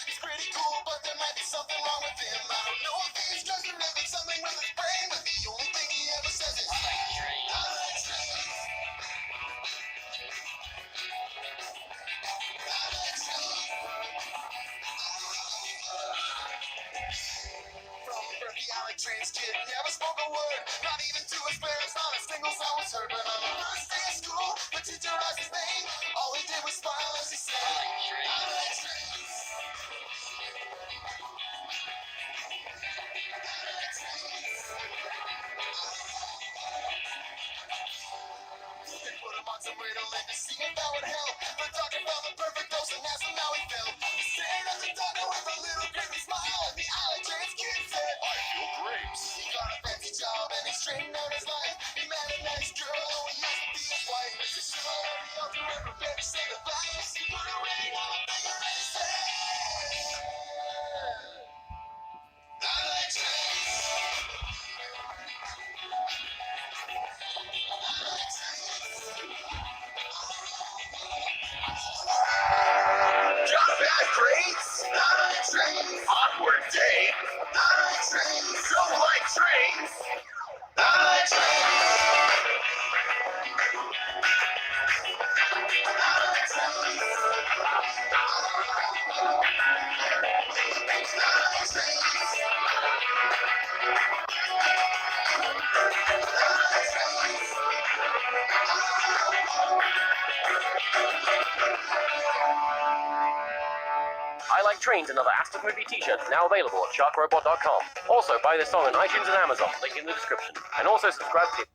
He's pretty cool, but there might be something wrong with him. I don't know if he's just remembered something with his brain, but the only thing he ever says is, I like trains. I like trains. I like trains. From birth, the I like trains kid never spoke a word, not even to his parents, not a single sound was heard. But on the first day of school, the teacher asked his name. All he did was smile as he said, I like trains. I like trains. They put him on some Ritalin to see if that would help. The doctor found the perfect dose and asked him how he felt. He stared at the doctor with a little creepy smile, and the Alex James kid said, I feel great. He got a fancy job and he straightened out his life. He met a nice girl who he asked to be his wife. She stood on the altar and prepared to say goodbye. She put a ring on the finger and he said, Alex James. Got bad grades, not on a train. Awkward day, not on a train. Don't like trains, not on a train. Not on a train. Not on a train. I Like Trains, another Aston Movie t-shirt, now available at sharkrobot.com. Also, buy this song on iTunes and Amazon, link in the description. And also subscribe to